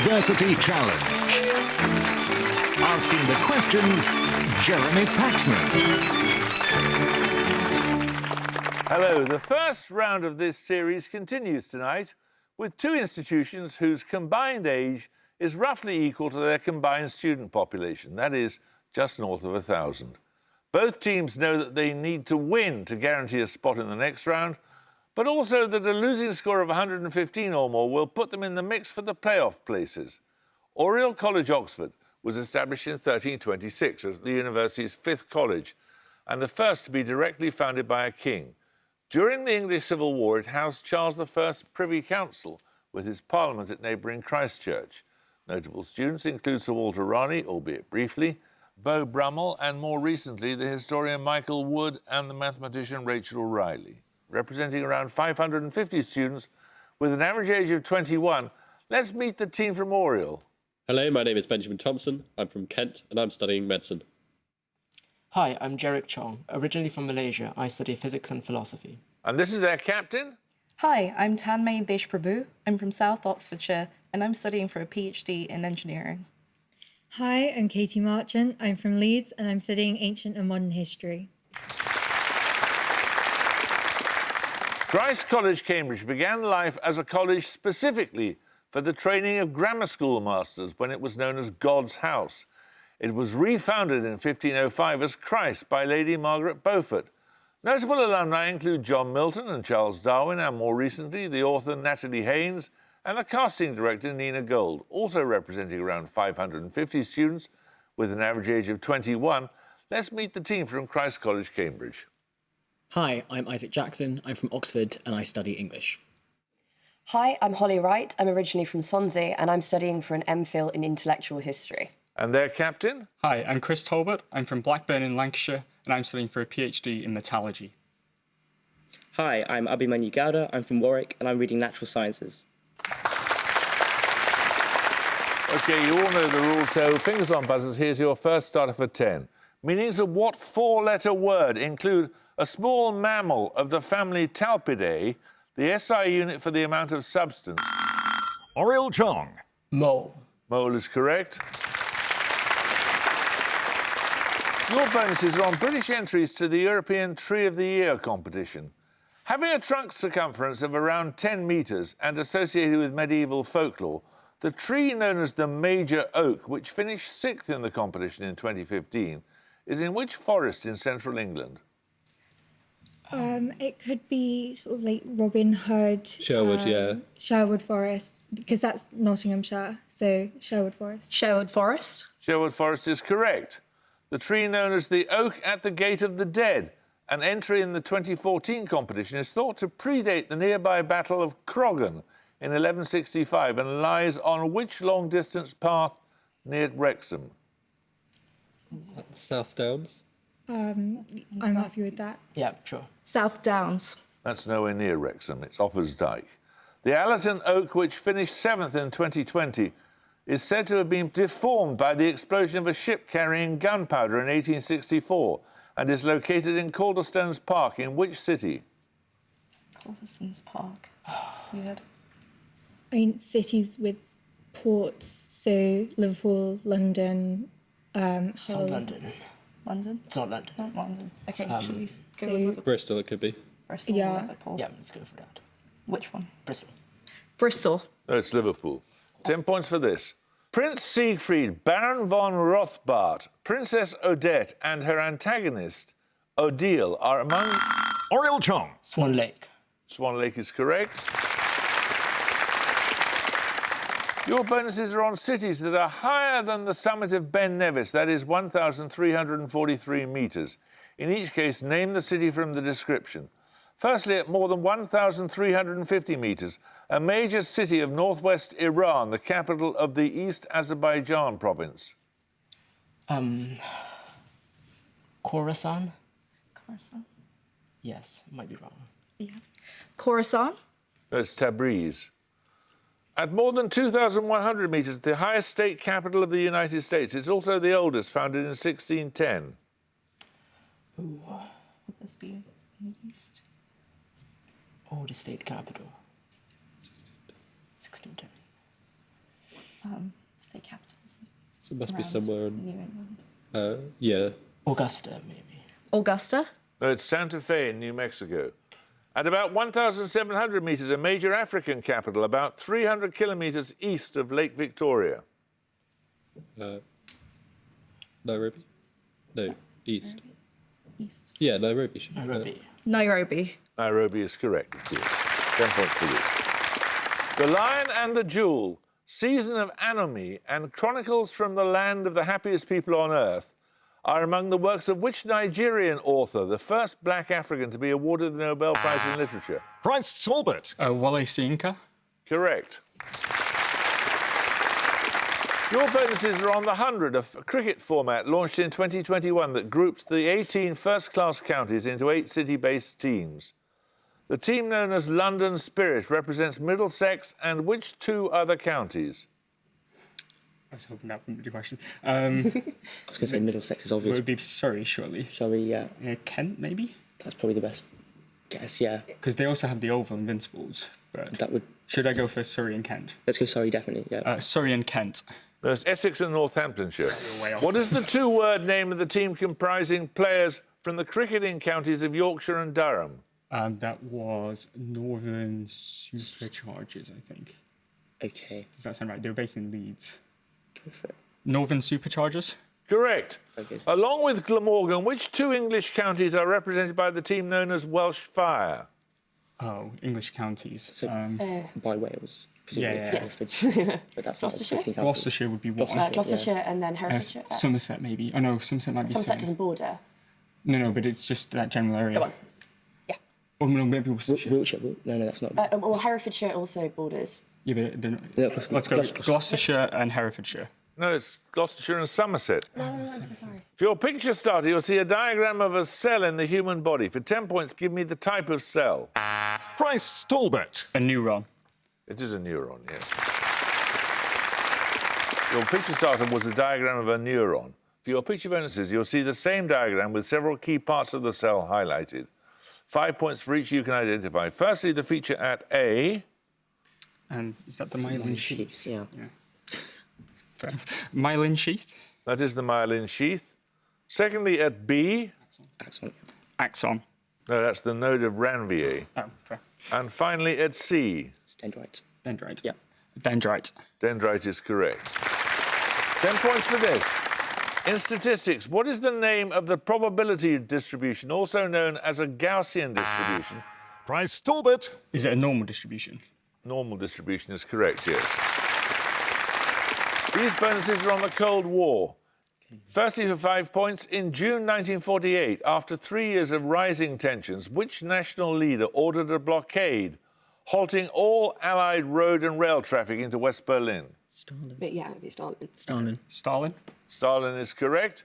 University Challenge. Asking the questions, Jeremy Paxman. Hello, the first round of this series continues tonight with two institutions whose combined age is roughly equal to their combined student population, that is, just north of 1,000. Both teams know that they need to win to guarantee a spot in the next round, but also that a losing score of 115 or more will put them in the mix for the playoff places. Oriel College, Oxford, was established in 1326 as the university's fifth college, and the first to be directly founded by a king. During the English Civil War, it housed Charles I's Privy Council with his parliament at neighbouring Christchurch. Notable students include Sir Walter Raleigh, albeit briefly, Beau Brummel, and more recently, the historian Michael Wood and the mathematician Rachel Riley. Representing around 550 students with an average age of 21, let's meet the team from Oriel. Hello, my name is Benjamin Thompson. I'm from Kent and I'm studying medicine. Hi, I'm Jerick Chong. Originally from Malaysia, I study physics and philosophy. And this is their captain. Hi, I'm Tanmay Deshprabhu. I'm from South Oxfordshire and I'm studying for a PhD in engineering. Hi, I'm Katie Marchant. I'm from Leeds and I'm studying ancient and modern history. Christ College, Cambridge began life as a college specifically for the training of grammar school masters when it was known as God's House. It was refounded in 1505 as Christ by Lady Margaret Beaufort. Notable alumni include John Milton and Charles Darwin, and more recently, the author Natalie Haynes and the casting director Nina Gold, also representing around 550 students with an average age of 21. Let's meet the team from Christ College, Cambridge. Hi, I'm Isaac Jackson. I'm from Oxford and I study English. Hi, I'm Holly Wright. I'm originally from Swansea and I'm studying for an MPhil in intellectual history. And their captain? Hi, I'm Chris Talbot. I'm from Blackburn in Lancashire and I'm studying for a PhD in metallurgy. Hi, I'm Abhimanyu Gowda. I'm from Warwick and I'm reading natural sciences. OK, you all know the rules, so fingers on buzzers. Here's your first starter for 10. Meanings of what four-letter word include a small mammal of the family Talpidae, the SI unit for the amount of substance? Oriel Chong. Mole. Mole is correct. Your bonuses are on British entries to the European Tree of the Year competition. Having a trunk circumference of around 10 metres and associated with medieval folklore, the tree known as the Major Oak, which finished 6th in the competition in 2015, is in which forest in central England? It could be sort of like Robin Hood. Sherwood, yeah. Sherwood Forest, because that's Nottinghamshire, so Sherwood Forest. Sherwood Forest. Sherwood Forest is correct. The tree known as the Oak at the Gate of the Dead, an entry in the 2014 competition, is thought to predate the nearby Battle of Croggan in 1165 and lies on which long-distance path near Wrexham? South Downs? I'm happy with that. Yeah, sure. South Downs. That's nowhere near Wrexham, it's Offers Dyke. The Allerton Oak, which finished 7th in 2020, is said to have been deformed by the explosion of a ship carrying gunpowder in 1864 and is located in Calderstones Park in which city? Calderstones Park. Weird. I mean, cities with ports, so Liverpool, London, It's Hull. not London. London? It's not London. Not London. OK, should we go so- with Liverpool? Bristol, it could be. Bristol Yeah. or Liverpool? Yeah, let's go for that. Which one? Bristol. Bristol. No, it's Liverpool. 10 points for this. Prince Siegfried, Baron von Rothbart, Princess Odette and her antagonist, Odile, are among... Oriel Chong. Swan Lake. Swan Lake is correct. Your bonuses are on cities that are higher than the summit of Ben Nevis, that is 1,343 metres. In each case, name the city from the description. Firstly, at more than 1,350 metres, a major city of northwest Iran, the capital of the East Azerbaijan province. Khorasan? Khorasan. Yes, might be wrong. Yeah. Khorasan. That's Tabriz. At more than 2,100 metres, the highest state capital of the United States. It's also the oldest, founded in 1610. Ooh, Would this be in the east? oldest state capital. 1610. state capitals. So it must be around somewhere in. New England. Yeah. Augusta, maybe. Augusta? No, it's Santa Fe in New Mexico. At about 1,700 metres, a major African capital, about 300 kilometres east of Lake Victoria. Nairobi? No, east. East. Yeah, Nairobi. Nairobi. Nairobi. Nairobi is correct, of course. 10 points for this. The Lion and the Jewel, Season of Anomy, and Chronicles from the Land of the Happiest People on Earth are among the works of which Nigerian author, the first black African to be awarded the Nobel Prize in Literature? Christ Talbot. Wale Soyinka. Correct. Your bonuses are on the 100, a cricket format launched in 2021 that groups the 18 first-class counties into 8 city-based teams. The team known as London Spirit represents Middlesex and which 2 other counties? I was hoping that wouldn't be the question. I was going to say Middlesex is It obvious. would be Surrey, surely. Shall we? Yeah, Kent, maybe? that's probably the best guess. Yeah, Because they also have the Oval Invincibles. But that would. should I go for Surrey and Kent? Let's go. Sorry, definitely. Yeah. Surrey and Kent. There's Essex and Northamptonshire. Way off. What is the 2-word name of the team comprising players from the cricketing counties of Yorkshire and Durham? That was Northern Superchargers, I think. Okay. Does that sound right? They were based in Leeds. Go for it. Northern Superchargers? Correct. Okay. Along with Glamorgan, which 2 English counties are represented by the team known as Welsh Fire? Oh, English counties. So by Wales. Yeah. Herefordshire. But that's not a Gloucestershire? cricketing county. Gloucestershire would be one. Gloucestershire and then Herefordshire. Somerset, maybe. Oh, no, Somerset might be Somerset same. doesn't border. No, but it's just that general area. Go on. Yeah. Or no, maybe Worcestershire. Wiltshire. No, that's not. Well, Herefordshire also borders. Yeah, but they're not. No, Let's go Gloucestershire and Herefordshire. No, it's Gloucestershire and Somerset. No, I'm so sorry. For your picture starter, you'll see a diagram of a cell in the human body. For 10 points, give me the type of cell. Christ Talbot. A neuron. It is a neuron, yes. Your picture starter was a diagram of a neuron. For your picture bonuses, you'll see the same diagram with several key parts of the cell highlighted. 5 points for each you can identify. Firstly, the feature at A. And is that the myelin sheath? Yeah. Fair. Myelin sheath? That is the myelin sheath. Secondly, at B. Axon. Axon. No, that's the node of Ranvier. Oh, fair. And finally, at C. It's dendrite. Dendrite. Yeah. Dendrite. Dendrite is correct. 10 points for this. In statistics, what is the name of the probability distribution, also known as a Gaussian distribution? Christ Talbot. Is it a normal distribution? Normal distribution is correct, yes. These bonuses are on the Cold War. Firstly, for 5 points, in June 1948, after 3 years of rising tensions, which national leader ordered a blockade, halting all Allied road and rail traffic into West Berlin? Stalin. But yeah, it'd be Stalin. Stalin. Stalin? Stalin is correct.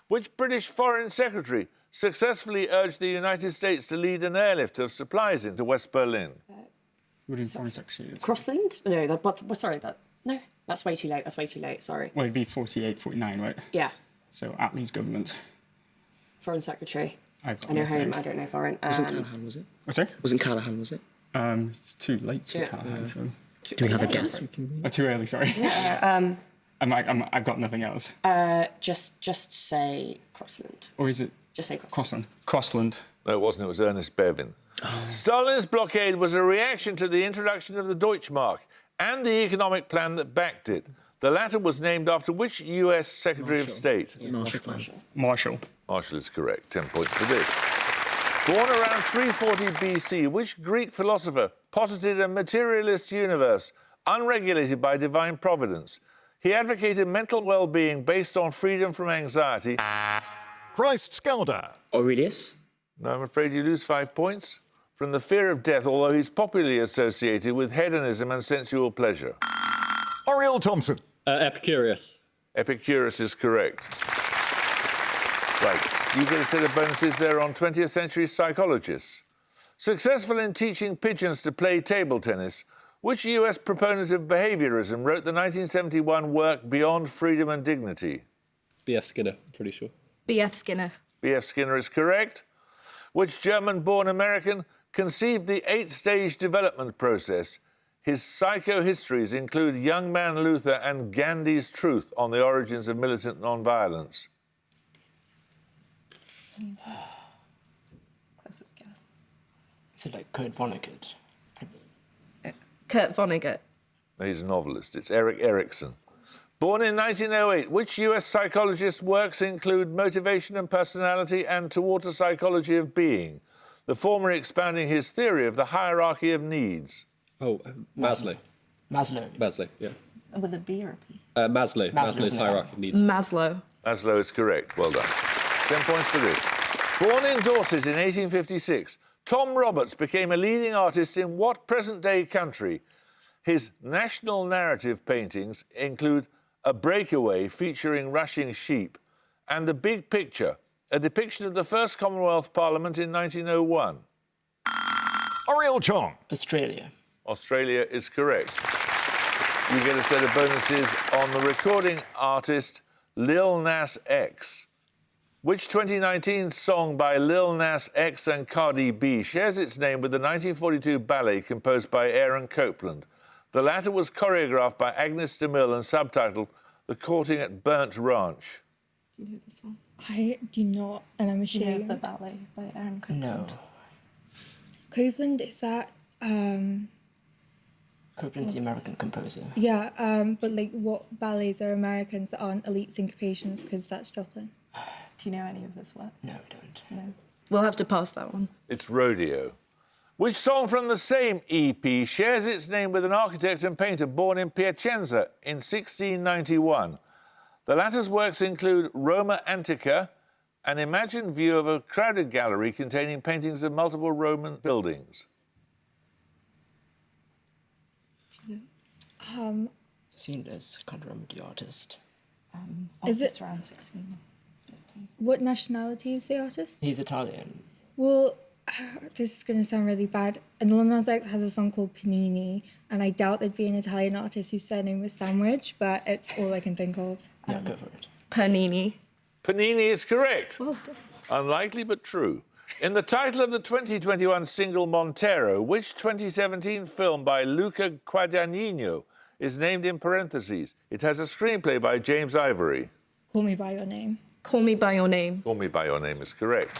Which British Foreign Secretary successfully urged the United States to lead an airlift of supplies into West Berlin? Would have foreign secretary. Crossland? No, no, that's way too late. That's way too late. Sorry. Well, it'd be 48, 49, right? Yeah, So Attlee's government. Foreign Secretary. I've got I know nothing. home. I don't know foreign. Wasn't Callahan, was it? Oh, sorry? Wasn't Callahan, was it? It's too late to Yeah. Callahan, surely. Do we have a guess? Oh, too early, sorry. I've got nothing else. Just say Crossland. Or is it Just say Crossland. Crossland? No, it wasn't. It was Ernest Bevin. Stalin's blockade was a reaction to the introduction of the Deutschmark and the economic plan that backed it. The latter was named after which US Secretary of State? Marshall Plan. Marshall. Marshall is correct. 10 points for this. Born around 340 BC, which Greek philosopher posited a materialist universe unregulated by divine providence? He advocated mental well-being based on freedom from anxiety. Christ Scalder. Aurelius. No, I'm afraid you lose 5 points. From the fear of death, although he's popularly associated with hedonism and sensual pleasure. Oriel Thompson. Epicurus. Epicurus is correct. Right, you get a set of bonuses there on 20th century psychologists. Successful in teaching pigeons to play table tennis, which US proponent of behaviorism wrote the 1971 work Beyond Freedom and Dignity? B.F. Skinner, I'm pretty sure. B.F. Skinner. B.F. Skinner is correct. Which German-born American conceived the 8-stage development process, His psychohistories include Young Man Luther and Gandhi's Truth on the Origins of Militant Nonviolence. Closest guess. Is it like Kurt Vonnegut? Kurt Vonnegut. He's a novelist. It's Erik Erikson. Born in 1908, which US psychologist's works include Motivation and Personality and Towards a Psychology of Being, the former expounding his theory of the hierarchy of needs? Oh, Maslow. Maslow. Yeah. With a B or a P? Maslow's Maslow, hierarchy of needs. Maslow. Maslow is correct. Well done. 10 points for this. Born in Dorset in 1856, Tom Roberts became a leading artist in what present-day country? His national narrative paintings include A Breakaway featuring rushing sheep and The Big Picture, a depiction of the first Commonwealth Parliament in 1901. Ariel Chong. Australia. Australia is correct. You get a set of bonuses on the recording artist Lil Nas X. Which 2019 song by Lil Nas X and Cardi B shares its name with the 1942 ballet composed by Aaron Copland? The latter was choreographed by Agnes DeMille and subtitled The Courting at Burnt Ranch. Do you know the song? I do not, and I'm Do you know ashamed. the ballet by Aaron Copland? No. Copeland, is that Copland's the American composer. yeah, but like what ballets are Americans that aren't elite syncopations because that's Joplin? Do you know any of his work? No, I don't. No. We'll have to pass that one. It's Rodeo. Which song from the same EP shares its name with an architect and painter born in Piacenza in 1691? The latter's works include Roma Antica, an imagined view of a crowded gallery containing paintings of multiple Roman buildings. Seen this, can't remember the artist. Is it- Artist around 1650. What nationality is the artist? He's Italian. Well, this is going to sound really bad. And Lil Nas X has a song called Panini, and I doubt there'd be an Italian artist whose surname was Sandwich, but it's all I can think of. Yeah, go for it. Panini. Panini is correct. Well done. Unlikely but true. In the title of the 2021 single Montero, which 2017 film by Luca Guadagnino is named in parentheses? It has a screenplay by James Ivory. Call Me By Your Name. Call Me By Your Name. Call Me By Your Name is correct.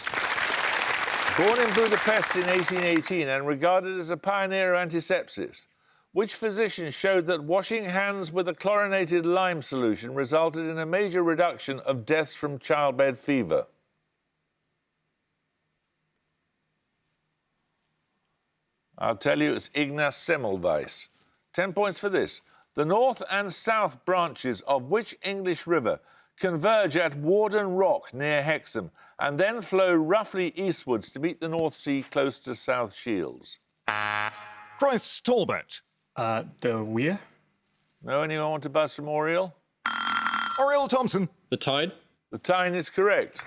Born in Budapest in 1818 and regarded as a pioneer of antisepsis, which physician showed that washing hands with a chlorinated lime solution resulted in a major reduction of deaths from childbed fever? I'll tell you, it's Ignaz Semmelweis. 10 points for this. The north and south branches of which English river converge at Warden Rock near Hexham and then flow roughly eastwards to meet the North Sea close to South Shields? Christ's Talbot. The Weir. No, anyone want to buzz from Oriel? Ariel Thompson. The Tyne. The Tyne is correct.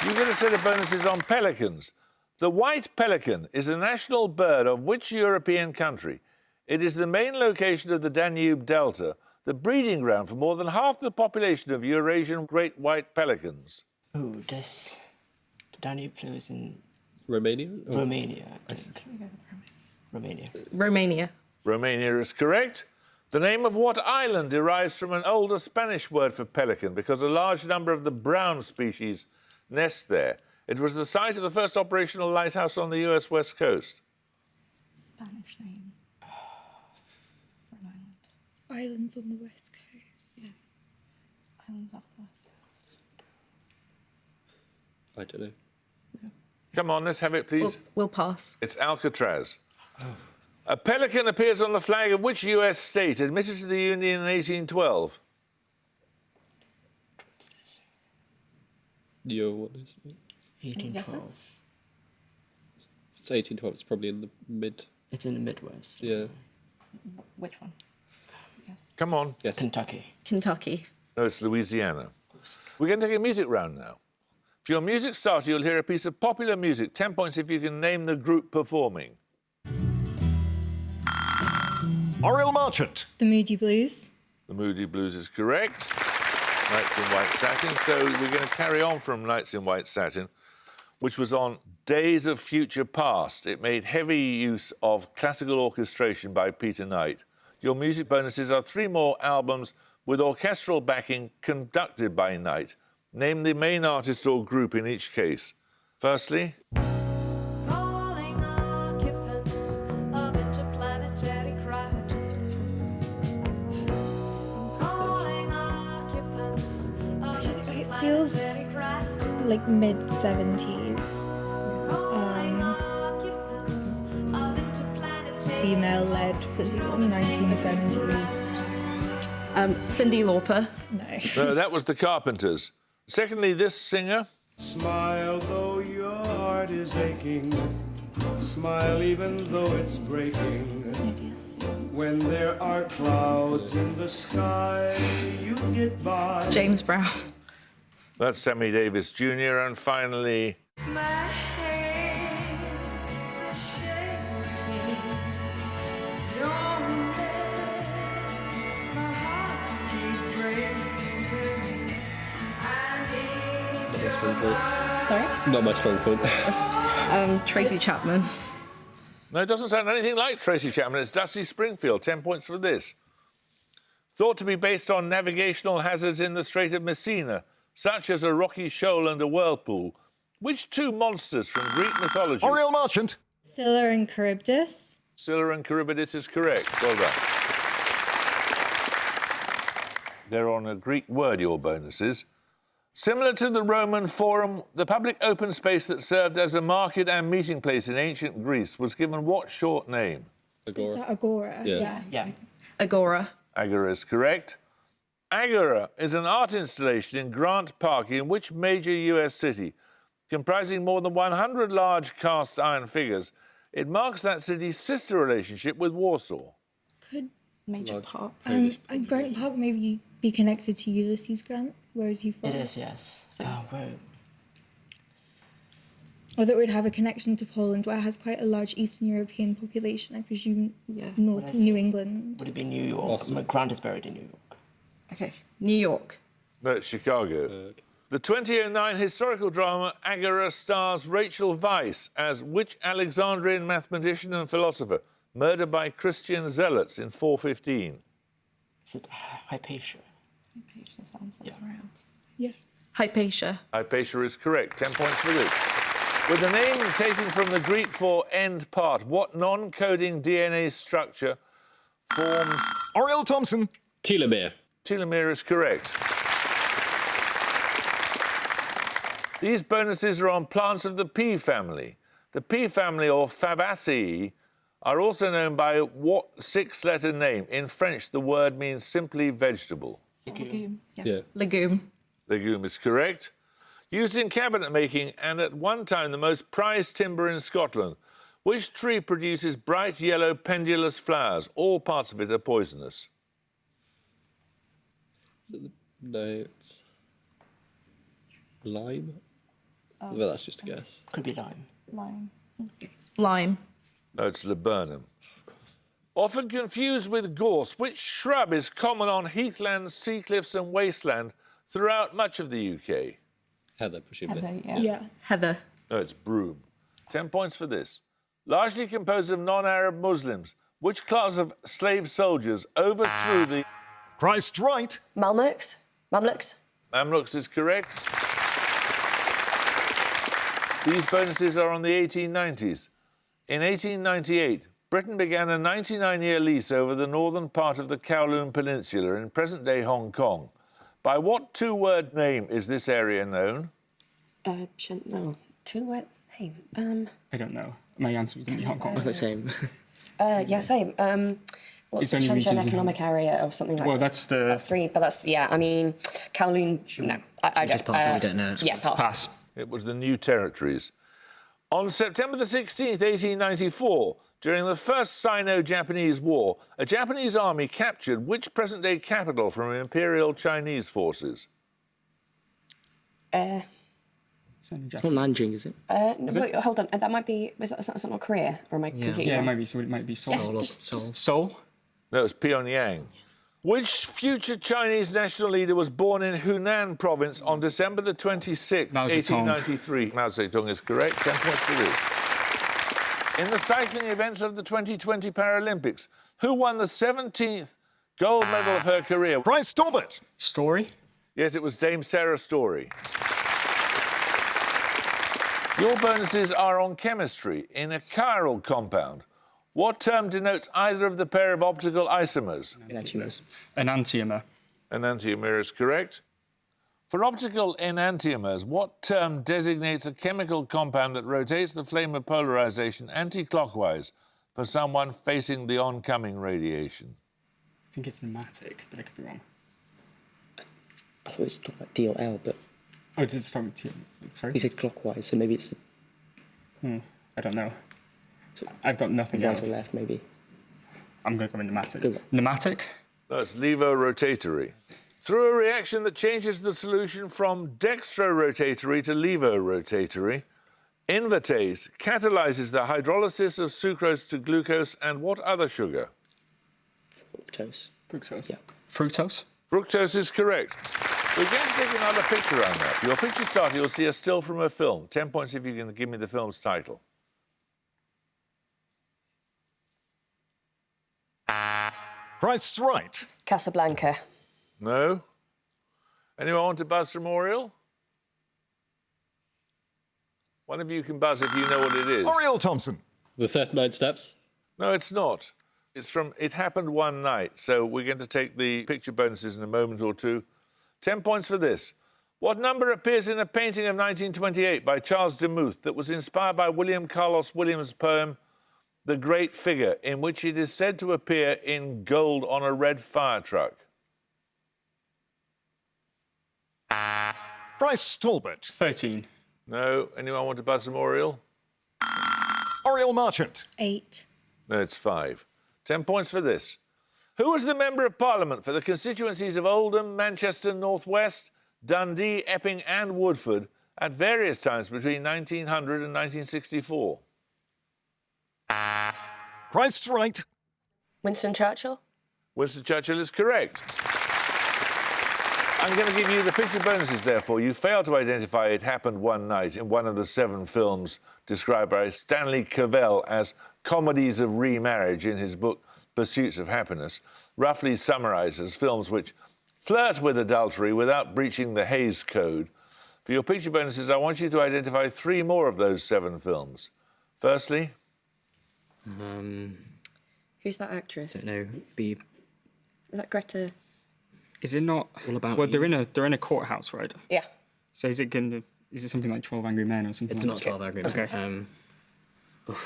You get a set of bonuses on pelicans. The white pelican is a national bird of which European country? It is the main location of the Danube Delta, the breeding ground for more than half the population of Eurasian great white pelicans. Oh, does the Danube flows in Romania. Romania, I think. Romania. Romania. Romania is correct. The name of what island derives from an older Spanish word for pelican because a large number of the brown species nest there. It was the site of the first operational lighthouse on the US West Coast. Spanish name. For an island. Islands on the west coast. Yeah. Islands off the west coast. I don't know. Come on, let's have it, please. We'll pass. It's Alcatraz. A pelican appears on the flag of which US state admitted to the Union in 1812? What's this? What is it? 1812. It's 1812. It's probably in the mid. It's in the Midwest. Yeah. Which one? Yes. Come on. Yes. Kentucky. Kentucky. No, it's Louisiana. We're going to take a music round now. For your music starter, you'll hear a piece of popular music. 10 points if you can name the group performing. Ariel Marchant. The Moody Blues. The Moody Blues is correct. Nights in White Satin. So we're going to carry on from Nights in White Satin which was on Days of Future Past. It made heavy use of classical orchestration by Peter Knight. Your music bonuses are 3 more albums with orchestral backing conducted by Knight. Name the main artist or group in each case. Firstly, Calling occupants of interplanetary craft. Calling occupants of It feels interplanetary craft. like mid-70s. Calling occupants of interplanetary Female-led 1970s. Cyndi Lauper. No. no, that was the Carpenters. Secondly, this singer. Smile though your heart is aching. Smile even though it's breaking. When there are clouds in the sky, you get by. James Brown. That's Sammy Davis Jr. And finally, My hands are shaking. Don't let my heart keep breaking. I need your love. Sorry? Not my strong point. Tracy Chapman. no, it doesn't sound anything like Tracy Chapman. It's Dusty Springfield. 10 points for this. Thought to be based on navigational hazards in the Strait of Messina, such as a rocky shoal and a whirlpool. Which 2 monsters from Greek mythology? Oriel Marchant. Scylla and Charybdis. Scylla and Charybdis is correct. Well done. They're on a Greek word, your bonuses. Similar to the Roman Forum, the public open space that served as a market and meeting place in ancient Greece was given what short name? Is Agora. that Agora? Yeah. Yeah. Agora. Agora is correct. Agora is an art installation in Grant Park in which major US city? Comprising more than 100 large cast iron figures, it marks that city's sister relationship with Warsaw. Could Major Park. Grant Park maybe be connected to Ulysses Grant? Where is he from? It is, yes. Oh, whoa. Or that would have a connection to Poland, where it has quite a large Eastern European population. I presume North What is New it? England. Would it be New York? My Grant is buried in New York. Okay. New York. No, it's Chicago. The 2009 historical drama Agora stars Rachel Weisz as which Alexandrian mathematician and philosopher murdered by Christian zealots in 415? Is it Hypatia? Hypatia sounds like around. Yeah. Hypatia. Hypatia is correct. 10 points for this. With the name taken from the Greek for end part, what non-coding DNA structure forms... Oriel Thompson. Telomere. Telomere is correct. These bonuses are on plants of the pea family. The pea family, or Fabaceae, are also known by what 6-letter name? In French, the word means simply vegetable. Legume. Yeah. Legume. Legume is correct. Used in cabinet making and at one time the most prized timber in Scotland, which tree produces bright yellow pendulous flowers? All parts of it are poisonous. Is it no, it's lime. Well, that's just a guess. Could be lime. Lime. Lime. No, it's laburnum. Often confused with gorse, which shrub is common on heathlands, sea cliffs and wasteland throughout much of the UK? Heather, presumably. Heather, Yeah. Heather. No, it's broom. 10 points for this. Largely composed of non-Arab Muslims, which class of slave soldiers overthrew the... Christ right. Mamluks? Mamluks is correct. These bonuses are on the 1890s. In 1898, Britain began a 99-year lease over the northern part of the Kowloon Peninsula in present-day Hong Kong. By what 2-word name is this area known? No. 2-word name. I don't know. My answer was going to be Hong Kong. The same. Yeah, same. What's It's the only Shenzhen regions in Economic Area or something like Well, that? that's the... That's 3, but that's, I mean, Kowloon, no. I don't. Just pass it, we don't know. Yeah, pass. Pass. It was the New Territories. On September the 16th, 1894, during the First Sino-Japanese War, a Japanese army captured which present-day capital from Imperial Chinese forces? It's not Nanjing, is it? No, wait, hold on. That might be... That's not Korea? Or am I completely Yeah, it wrong? might be. So it might be Seoul. just- Seoul. Seoul? No, it's Pyongyang. Which future Chinese national leader was born in Hunan province on December the 26th, Mao Zedong. 1893? Mao Zedong is correct. 10 points for this. In the cycling events of the 2020 Paralympics, who won the 17th gold medal of her career? Bryce Talbot. Story? Yes, it was Dame Sarah Story. Your bonuses are on chemistry. In a chiral compound, what term denotes either of the pair of optical isomers? Enantiomers. Enantiomer. Enantiomer is correct. For optical enantiomers, what term designates a chemical compound that rotates the flame of polarization anti-clockwise for someone facing the oncoming radiation? I think it's pneumatic, but I could be wrong. I thought it was talking about D or L, but Oh, did it start with T? Sorry? he said clockwise, so maybe it's the I don't know. I've got nothing right else. or left, maybe. I'm going to go with pneumatic. Good one. Pneumatic? No, it's levorotatory. Through a reaction that changes the solution from dextrorotatory to levorotatory, invertase catalyzes the hydrolysis of sucrose to glucose and what other sugar? Fructose. Fructose. Yeah. Fructose? Fructose is correct. We're going to take another picture on that. Your picture starter, you'll see a still from a film. 10 points if you can give me the film's title. Price is right. Casablanca. No? Anyone want to buzz from Oriel? One of you can buzz if you know what it is. Oriel Thompson. The 39 Steps. No, it's not. It's from It Happened One Night. So we're going to take the picture bonuses in a moment or two. 10 points for this. What number appears in a painting of 1928 by Charles Demuth that was inspired by William Carlos Williams' poem The Great Figure, in which it is said to appear in gold on a red fire truck? Bryce Talbot. 13. No? Anyone want to buzz from Oriel? Oriel Marchant. 8. No, it's 5. 10 points for this. Who was the Member of Parliament for the constituencies of Oldham, Manchester North West, Dundee, Epping and Woodford at various times between 1900 and 1964? Price is right. Winston Churchill. Winston Churchill is correct. I'm going to give you the picture bonuses, therefore. You failed to identify It Happened One Night in one of the 7 films described by Stanley Cavell as comedies of remarriage in his book Pursuits of Happiness, roughly summarises films which flirt with adultery without breaching the Hays Code. For your picture bonuses, I want you to identify 3 more of those 7 films. Firstly, Who's that actress? Don't know. Be Is that Greta? Is it not... All About Well, You. they're in a courthouse, right? Yeah. So is it something like 12 Angry Men or something It's like not that? 12 Angry Men. Okay.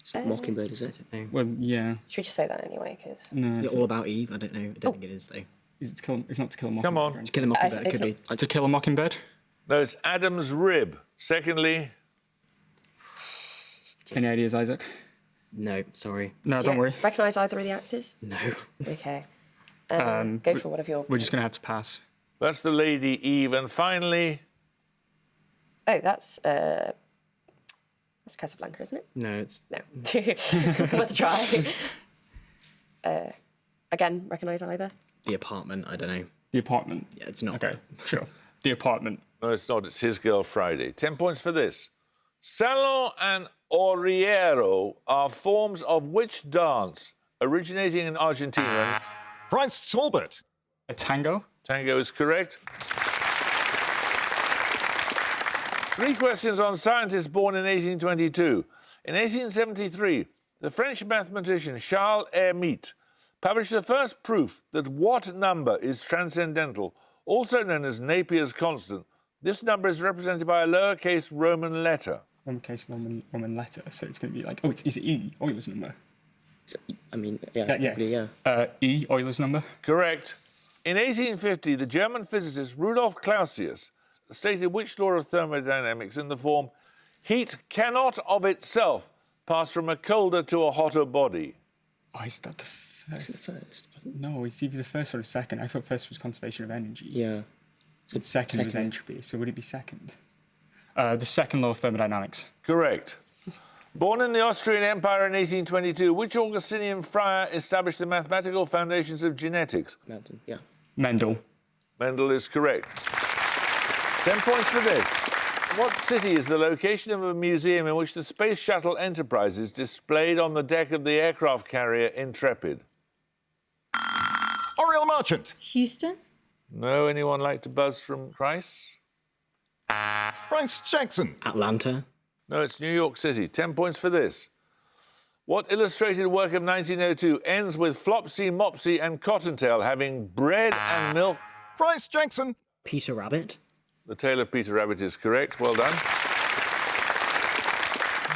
It's not Mockingbird, is it? No. Well, yeah. Should we just say that anyway? Because No, All About Eve? I don't know. I don't think it is, though. it's not To Kill a Mockingbird. Come on. right? To Kill a Mockingbird, it it's could be. not- To Kill a Mockingbird? no, it's Adam's Rib. Secondly, Any ideas, Isaac? No, sorry. No, don't worry. Recognise either of the actors? No. Okay. Go for one of your. We're just going to have to pass. that's the Lady Eve. And finally, Oh, that's Casablanca, isn't it? No, it's... No. Worth a try. Again, recognise either? The Apartment, I don't know. The Apartment. Yeah, it's not. Okay, sure. The Apartment. no, it's not. It's His Girl Friday. 10 points for this. Salon and Oriero are forms of which dance originating in Argentina? Price Talbot. A tango? Tango is correct. 3 questions on scientists born in 1822. In 1873, the French mathematician Charles Hermite published the first proof that what number is transcendental, also known as Napier's constant. This number is represented by a lowercase Roman letter. Lowercase Roman letter. So it's going to be like, is it E, Euler's number? I mean, yeah, probably, yeah. E, Euler's number. Correct. In 1850, the German physicist Rudolf Clausius stated which law of thermodynamics in the form heat cannot of itself pass from a colder to a hotter body. Oh, is that the first? Is it the first? No, it's either the first or the second. I thought first was conservation of energy. Yeah. So second was second. entropy. So would it be second? The second law of thermodynamics. Correct. Born in the Austrian Empire in 1822, which Augustinian friar established the mathematical foundations of genetics? Mountain, yeah. Mendel. Mendel is correct. 10 points for this. What city is the location of a museum in which the Space Shuttle Enterprise is displayed on the deck of the aircraft carrier Intrepid? Oriel Merchant. Houston? No, anyone like to buzz from Christ? Bryce Jackson. Atlanta. No, it's New York City. 10 points for this. What illustrated work of 1902 ends with Flopsy, Mopsy and Cottontail having bread and milk? Bryce Jackson. Peter Rabbit. The Tale of Peter Rabbit is correct. Well done.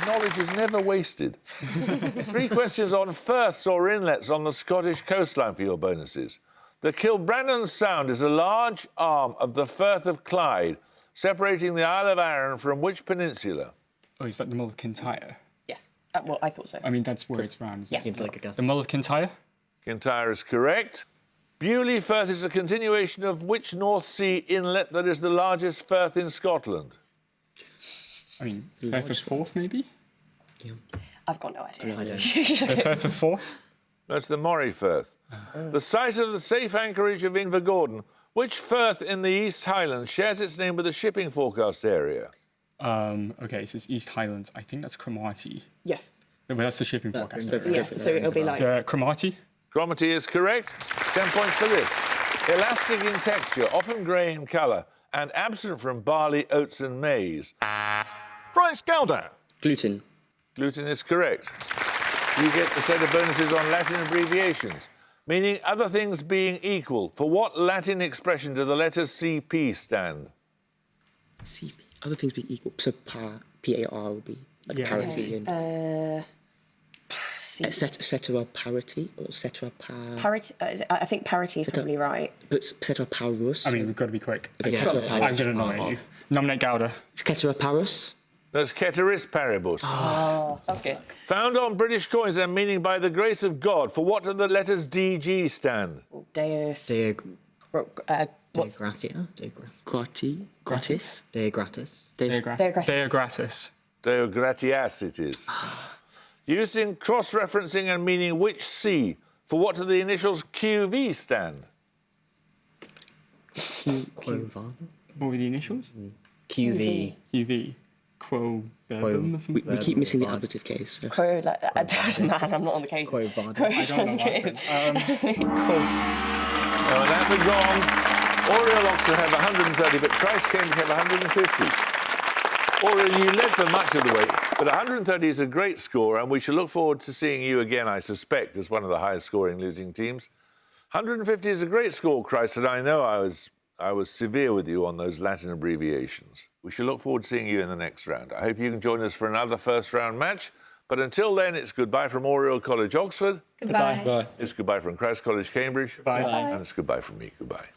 Knowledge is never wasted. 3 questions on firths or inlets on the Scottish coastline for your bonuses. The Kilbrannan Sound is a large arm of the Firth of Clyde, separating the Isle of Arran from which peninsula? Oh, is that the Mull of Kintyre? Yes. Well, I thought so. I mean, that's where it's round, isn't Yeah. it? Seems like a guess. The Mull of Kintyre? Kintyre is correct. Bewley Firth is a continuation of which North Sea inlet that is the largest firth in Scotland? I mean, Firth of Forth, maybe? I've got no idea. No, I don't. So Firth of Forth? That's the Moray Firth. The site of the safe anchorage of Invergordon. Which firth in the East Highlands shares its name with the shipping forecast area? Okay, so it's East Highlands. I think that's Cromarty. Yes. But that's the shipping forecast. Yes, so it'll be like... Cromarty? Cromarty is correct. 10 points for this. Elastic in texture, often grey in colour, and absent from barley, oats and maize. Bryce Gowder. Gluten. Gluten is correct. You get the set of bonuses on Latin abbreviations, meaning other things being equal. For what Latin expression do the letters CP stand? CP. Other things being equal. So PAR would be like parity and... Cetera parity or cetera par... Parity, I think parity is probably right. But cetera parus. I mean, we've got to be quick. Okay, I'm going to nominate you. Nominate Gowder. Cetera parus. That's ceteris paribus. Oh, that's good. Found on British coins and meaning by the grace of God. For what do the letters DG stand? Deus... what's... Gratia. Gratis. Deo gratis. Deo gratis. Deo gratis. Deo gratias it is. Used in cross-referencing and meaning which sea. For what do the initials QV stand? Quo vadis. What were the initials? QV. QV. Quo verbum or something? We keep missing the ablative case. So. Quo, like, man, I'm not on the case. Quo vadis. Quo I don't sounds know good. Quo. Oh, that we're gone. Oriel Oxford have 130, but Christ Cambridge have 150. Oriel, you led for much of the way, but 130 is a great score, and we shall look forward to seeing you again, I suspect, as one of the highest-scoring losing teams. 150 is a great score, Christ, and I know I was severe with you on those Latin abbreviations. We shall look forward to seeing you in the next round. I hope you can join us for another first-round match, but until then, it's goodbye from Oriel College, Oxford. Goodbye. Bye. It's goodbye from Christ College, Cambridge. Bye. And it's goodbye from me. Goodbye.